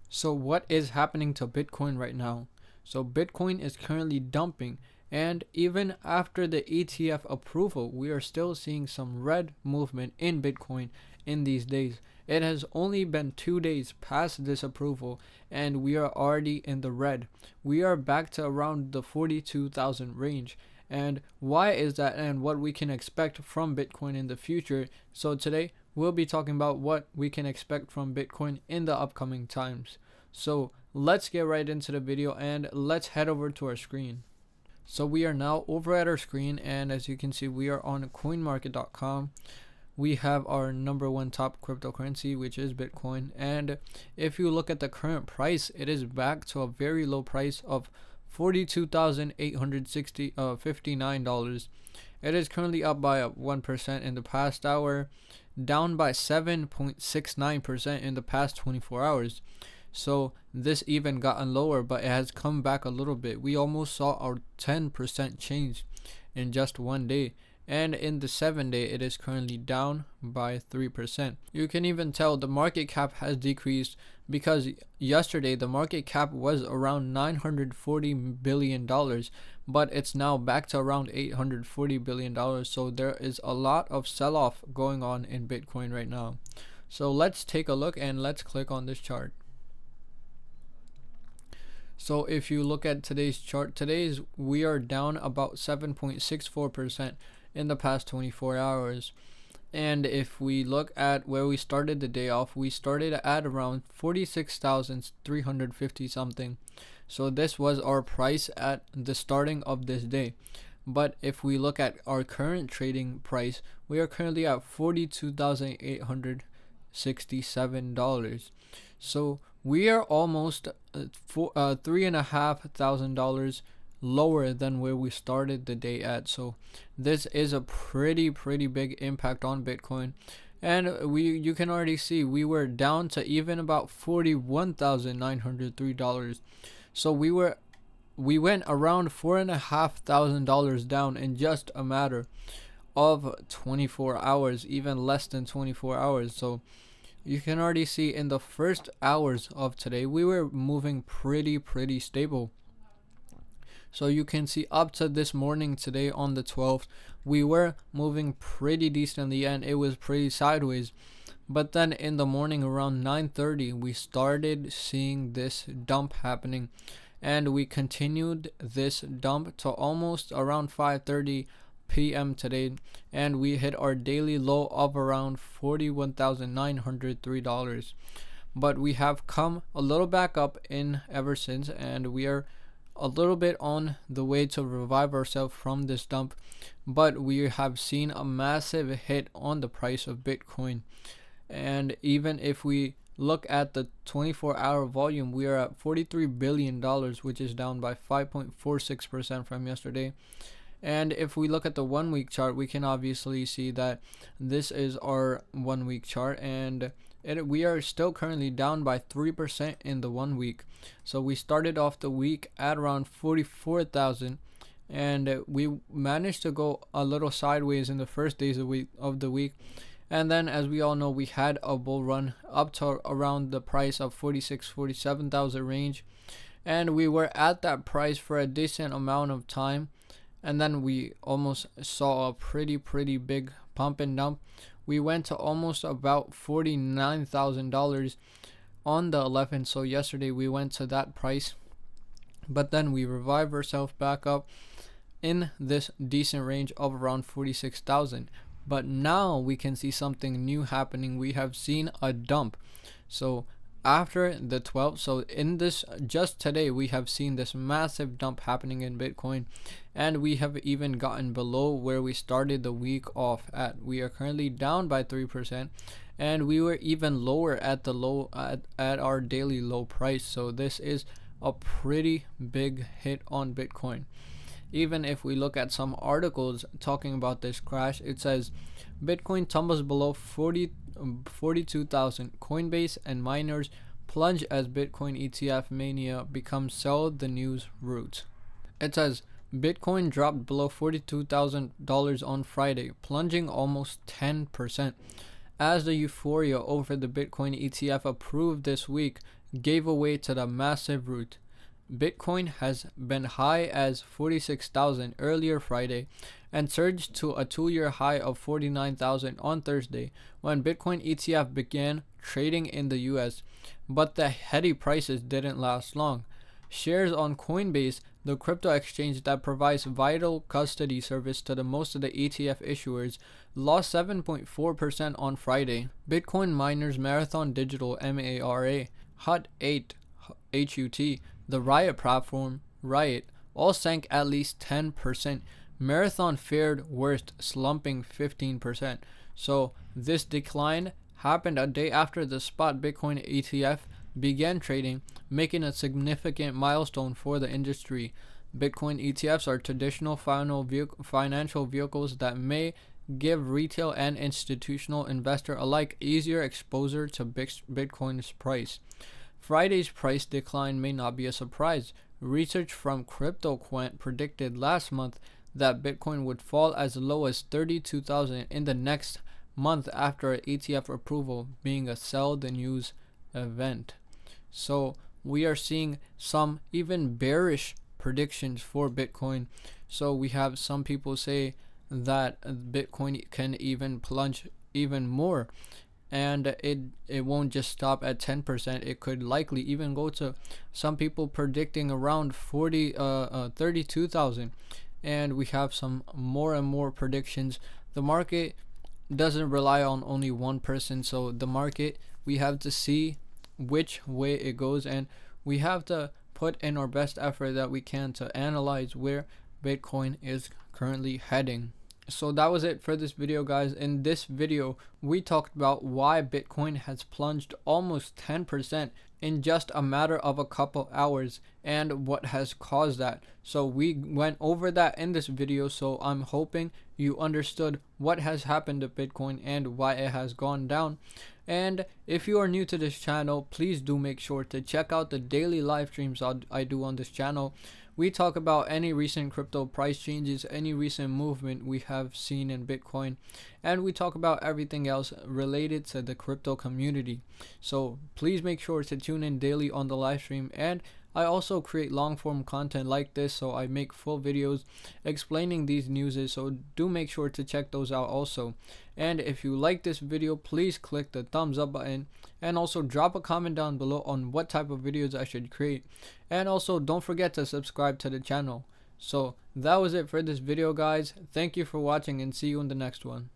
So what is happening to Bitcoin right now? So Bitcoin is currently dumping, and even after the ETF approval, we are still seeing some red movement in Bitcoin in these days. It has only been 2 days past this approval, and we are already in the red. We are back to around the 42,000 range. And why is that, and what we can expect from Bitcoin in the future? So today we'll be talking about what we can expect from Bitcoin in the upcoming times. So let's get right into the video and let's head over to our screen. So we are now over at our screen, and as you can see, we are on coinmarket.com. We have our number one top cryptocurrency, which is Bitcoin. And if you look at the current price, it is back to a very low price of $42,859. It is currently up by 1% in the past hour, down by 7.69% in the past 24 hours. So this even gotten lower, but it has come back a little bit. We almost saw our 10% change in just one day. And in the 7 day, it is currently down by 3%. You can even tell the market cap has decreased because yesterday the market cap was around $940 billion, but it's now back to around $840 billion. So there is a lot of sell-off going on in Bitcoin right now. So let's take a look and let's click on this chart. So if you look at today's chart, we are down about 7.64% in the past 24 hours. And if we look at where we started the day off, we started at around 46,350 something. So this was our price at the starting of this day. But if we look at our current trading price, we are currently at $42,867. So we are almost $3,500 lower than where we started the day at. So this is a pretty big impact on Bitcoin. And you can already see we were down to even about $41,903. So we went around $4,500 down in just a matter of 24 hours, even less than 24 hours. So you can already see in the first hours of today, we were moving pretty stable. So you can see up to this morning today on the 12th, we were moving pretty decently and it was pretty sideways. But then in the morning around 9:30, we started seeing this dump happening, and we continued this dump to almost around 5:30 p.m. today, and we hit our daily low of around $41,903. But we have come a little back up in ever since, and we are a little bit on the way to revive ourselves from this dump. But we have seen a massive hit on the price of Bitcoin. And even if we look at the 24-hour volume, we are at $43 billion, which is down by 5.46% from yesterday. And if we look at the 1 week chart, we can obviously see that this is our 1 week chart, and we are still currently down by 3% in the 1 week. So we started off the week at around 44,000, and we managed to go a little sideways in the first days of the week. And then, as we all know, we had a bull run up to around the price of 47,000 range, and we were at that price for a decent amount of time. And then we almost saw a pretty big pump and dump. We went to almost about $49,000 on the 11th. So yesterday we went to that price, but then we revived ourselves back up in this decent range of around 46,000. But now we can see something new happening. We have seen a dump. So after the 12th, so in this just today, we have seen this massive dump happening in Bitcoin, and we have even gotten below where we started the week off at. We are currently down by 3%, and we were even lower at the low at our daily low price. So this is a pretty big hit on Bitcoin. Even if we look at some articles talking about this crash, it says Bitcoin tumbles below 42,000. Coinbase and miners plunge as Bitcoin ETF mania becomes sell the news route. It says Bitcoin dropped below $42,000 on Friday, plunging almost 10%. As the euphoria over the Bitcoin ETF approved this week gave way to the massive rout. Bitcoin has been high as 46,000 earlier Friday and surged to a 2-year high of 49,000 on Thursday when Bitcoin ETF began trading in the US, but the heady prices didn't last long. Shares on Coinbase, the crypto exchange that provides vital custody service to the most of the ETF issuers, lost 7.4% on Friday. Bitcoin miners Marathon Digital MARA, Hut 8 HUT, the Riot platform Riot, all sank at least 10%. Marathon fared worst, slumping 15%. So this decline happened a day after the spot Bitcoin ETF began trading, making a significant milestone for the industry. Bitcoin ETFs are traditional financial vehicles that may give retail and institutional investor alike easier exposure to Bitcoin's price. Friday's price decline may not be a surprise. Research from CryptoQuant predicted last month that Bitcoin would fall as low as 32,000 in the next month after an ETF approval, being a sell the news event. So we are seeing some even bearish predictions for Bitcoin. So we have some people say that Bitcoin can even plunge even more, and it won't just stop at 10%. It could likely even go to, some people predicting around 32,000, and we have some more and more predictions. The market doesn't rely on only one person, so the market, we have to see which way it goes, and we have to put in our best effort that we can to analyze where Bitcoin is currently heading. So that was it for this video, guys. In this video, we talked about why Bitcoin has plunged almost 10% in just a matter of a couple hours and what has caused that. So we went over that in this video, so I'm hoping you understood what has happened to Bitcoin and why it has gone down. And if you are new to this channel, please do make sure to check out the daily live streams I do on this channel. We talk about any recent crypto price changes, any recent movement we have seen in Bitcoin, and we talk about everything else related to the crypto community. So please make sure to tune in daily on the live stream, and I also create long form content like this, so I make full videos explaining these newses, so do make sure to check those out also. And if you like this video, please click the thumbs up button, and also drop a comment down below on what type of videos I should create, and also don't forget to subscribe to the channel. So that was it for this video, guys. Thank you for watching, and see you in the next one.